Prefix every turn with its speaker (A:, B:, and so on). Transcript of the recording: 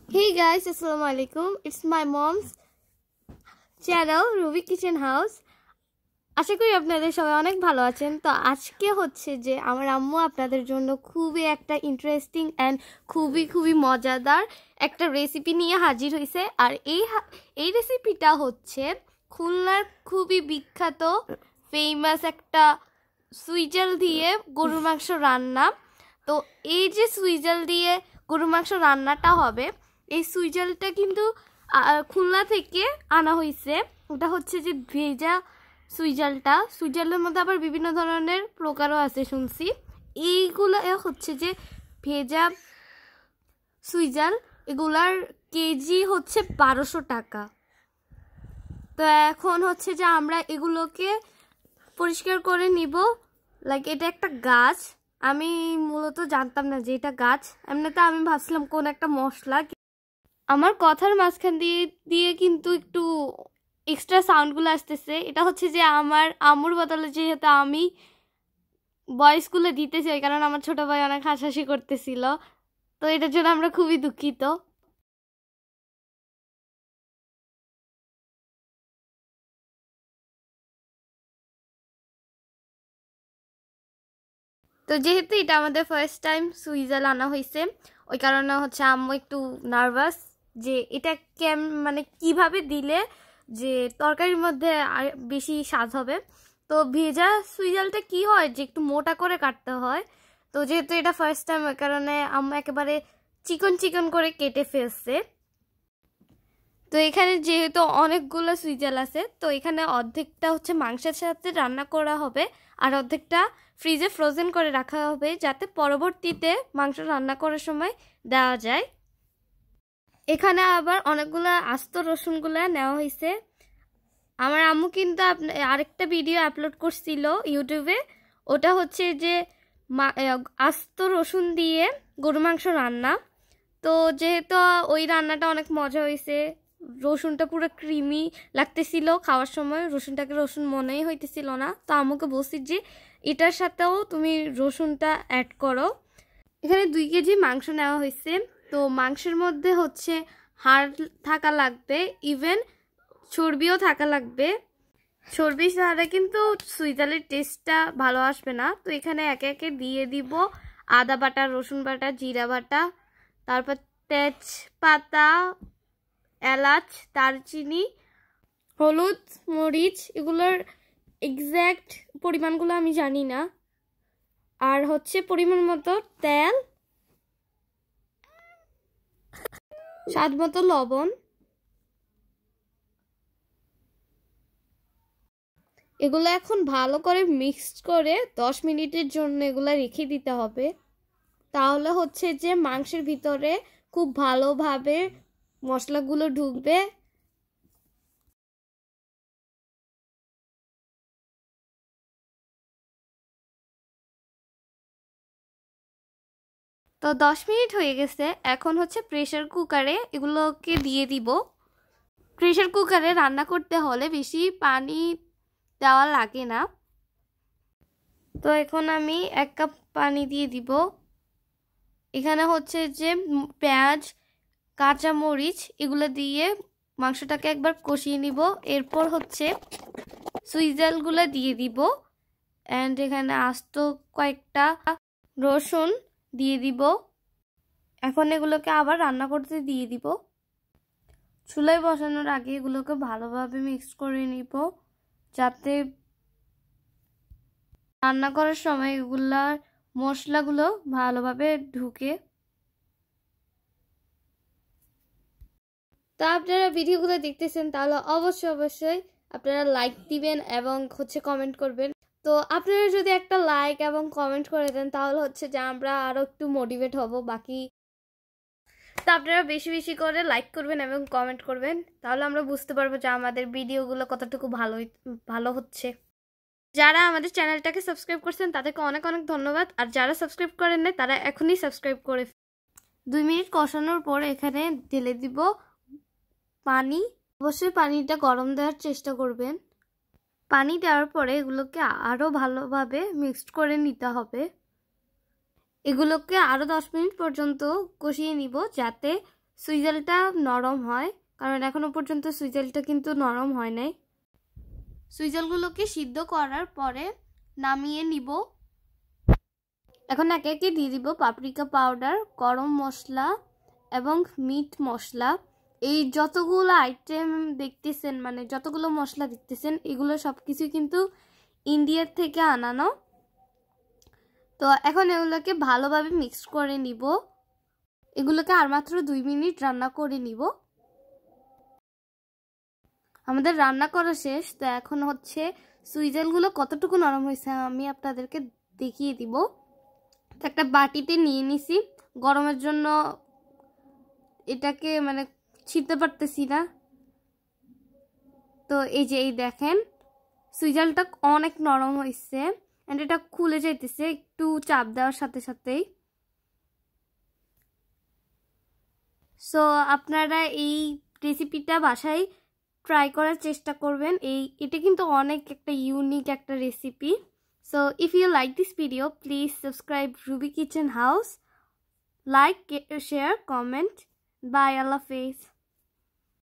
A: Hey guys, Assalamualaikum. It's my mom's channel, Ruby Kitchen House. আশা করি আপনাদের সবাই অনেক ভালো আছেন। তো আজকে হচ্ছে যে আমার আম্মু আপনাদের জন্য খুবই একটা ইন্টারেস্টিং এন্ড খুবই মজাদার একটা রেসিপি নিয়ে হাজির হয়েছে। আর এই রেসিপিটা হচ্ছে খুলনার খুবই বিখ্যাত ফেমাস একটা সুইজাল দিয়ে গরুর মাংস রান্না। তো এই যে সুইজাল দিয়ে গরুর মাংস রান্নাটা হবে, এই সুইজালটা কিন্তু খুলনা থেকে আনা হয়েছে। ওটা হচ্ছে যে ভেজা সুইজালের মধ্যে আবার বিভিন্ন ধরনের প্রকারও আছে শুনছি। এইগুলো হচ্ছে যে ভেজা সুইজাল, এগুলার কেজি হচ্ছে 1200 টাকা। তো এখন হচ্ছে যে আমরা এগুলোকে পরিষ্কার করে নিব। লাইক এটা একটা গাছ, আমি মূলত জানতাম না যে এটা গাছ। এমনিতে আমি ভাবছিলাম কোন একটা মশলা। আমার কথার মাঝখান দিয়ে কিন্তু একটু এক্সট্রা সাউন্ডগুলো আসতেছে। এটা হচ্ছে যে আমার আম্মুর বদলে যেহেতু আমি ভয়েসগুলো দিতে চাই, কারণ আমার ছোট ভাই অনেক হাসাহাসি করতেছিল। তো এটার জন্য আমরা খুবই দুঃখিত। তো যেহেতু এটা আমাদের ফার্স্ট টাইম সুইজাল আনা হয়েছে, ওই কারণে হচ্ছে আম্মু একটু নার্ভাস যে এটা মানে কিভাবে দিলে যে তরকারির মধ্যে আর বেশি স্বাদ হবে। তো ভেজা সুইজালটা কি হয় যে একটু মোটা করে কাটতে হয়। তো যেহেতু এটা ফার্স্ট টাইম, ওই কারণে আম্মু একেবারে চিকন করে কেটে ফেলছে। তো এখানে যেহেতু অনেকগুলো সুইজাল আছে, তো এখানে অর্ধেকটা হচ্ছে মাংসের সাথে রান্না করা হবে আর অর্ধেকটা ফ্রিজে ফ্রোজেন করে রাখা হবে, যাতে পরবর্তীতে মাংস রান্না করার সময় দেওয়া যায়। এখানে আবার অনেকগুলো আস্ত রসুনগুলো নেওয়া হয়েছে। আমার আম্মু কিন্তু আরেকটা ভিডিও আপলোড করছিল ইউটিউবে, ওটা হচ্ছে যে আস্ত রসুন দিয়ে গরু মাংস রান্না। তো যেহেতু ওই রান্নাটা অনেক মজা হয়েছে, রসুনটা পুরো ক্রিমি লাগতেছিল খাওয়ার সময়, রসুনটাকে রসুন মনেই হইতেছিল না। তো আম্মুকে বলছি যে এটার সাথেও তুমি রসুনটা অ্যাড করো। এখানে 2 কেজি মাংস নেওয়া হয়েছে। তো মাংসের মধ্যে হচ্ছে হাড় থাকা লাগবে, ইভেন চর্বিও থাকা লাগবে। চর্বি ছাড়া কিন্তু সুইজালের টেস্টটা ভালো আসবে না। তো এখানে একে একে দিয়ে দিব আদা বাটা, রসুন বাটা, জিরা বাটা, তারপর তেজপাতা, এলাচ, দারচিনি, হলুদ, মরিচ, এগুলোর এক্স্যাক্ট পরিমাণগুলো আমি জানি না। আর হচ্ছে পরিমাণ মতো তেল, স্বাদ মতো লবণ। এগুলো এখন ভালো করে মিক্সড করে 10 মিনিটের জন্য এগুলো রেখে দিতে হবে। তাহলে হচ্ছে যে মাংসের ভিতরে খুব ভালোভাবে মশলাগুলো ঢুকবে। তো 10 মিনিট হয়ে গেছে। এখন হচ্ছে প্রেসার কুকারে এগুলোকে দিয়ে দিব। প্রেসার কুকারে রান্না করতে হলে বেশি পানি দেওয়া লাগে না। তো এখন আমি 1 কাপ পানি দিয়ে দিব। এখানে হচ্ছে যে পেঁয়াজ, কাঁচা মরিচ এগুলো দিয়ে মাংসটাকে একবার কষিয়ে নিব। এরপর হচ্ছে সুইজালগুলো দিয়ে দিব অ্যান্ড এখানে আস্ত কয়েকটা রসুন দিয়ে দিব। এখন এগুলোকে আবার রান্না করতে দিয়ে দিব। চুলায় বসানোর আগে এগুলোকে ভালোভাবে মিক্স করে নিব, যাতে রান্না করার সময় এগুলার মশলাগুলো ভালোভাবে ঢুকে। তো আপনারা ভিডিওগুলো দেখতেছেন, তাহলে অবশ্যই আপনারা লাইক দিবেন এবং হচ্ছে কমেন্ট করবেন। তো আপনারা যদি একটা লাইক এবং কমেন্ট করে দেন, তাহলে হচ্ছে যে আমরা আরো একটু মোটিভেট হব বাকি। তো আপনারা বেশি করে লাইক করবেন এবং কমেন্ট করবেন, তাহলে আমরা বুঝতে পারবো যে আমাদের ভিডিওগুলো কতটুকু ভালো হচ্ছে। যারা আমাদের চ্যানেলটাকে সাবস্ক্রাইব করছেন তাদেরকে অনেক ধন্যবাদ। আর যারা সাবস্ক্রাইব করেন নাই তারা এখনই সাবস্ক্রাইব করে। 2 মিনিট কষানোর পর এখানে ঢেলে দিব পানি। অবশ্যই পানিটা গরম দেওয়ার চেষ্টা করবেন। পানি দেওয়ার পরে এগুলোকে আরো ভালোভাবে মিক্সড করে নিতে হবে। এগুলোকে আরো 10 মিনিট পর্যন্ত কষিয়ে নিব, যাতে সুইজালটা নরম হয়, কারণ এখনো পর্যন্ত সুইজালটা কিন্তু নরম হয় নাই। সুইজালগুলোকে সিদ্ধ করার পরে নামিয়ে নিব। এখন একে একে দিয়ে দিব পাপরিকা পাউডার, গরম মশলা এবং মিট মশলা। এই যতগুলো আইটেম দেখতেছেন, মানে যতগুলো মশলা দেখতেছেন, এগুলো সব কিছু কিন্তু ইন্ডিয়ার থেকে আনানো। তো এখন এগুলোকে ভালোভাবে মিক্স করে নিব। এগুলোকে আর মাত্র 2 মিনিট রান্না করে নিব। আমাদের রান্না করা শেষ। তো এখন হচ্ছে সুইজালগুলো কতটুকু নরম হয়েছে আমি আপনাদেরকে দেখিয়ে দিব। তো একটা বাটিতে নিয়ে নিছি, গরমের জন্য এটাকে মানে ছিঁড়তে পারতেছি না। তো এই যে এই দেখেন সুইজালটা অনেক নরম হয়েছে, এন্ড এটা খুলে যাইতেছে একটু চাপ দেওয়ার সাথে সাথেই। সো আপনারা এই রেসিপিটা বাসায় ট্রাই করার চেষ্টা করবেন। এটা কিন্তু অনেক একটা ইউনিক একটা recipe. So if you like this video, please subscribe Ruby Kitchen House, like, share, comment. Bye, Allah Hafiz.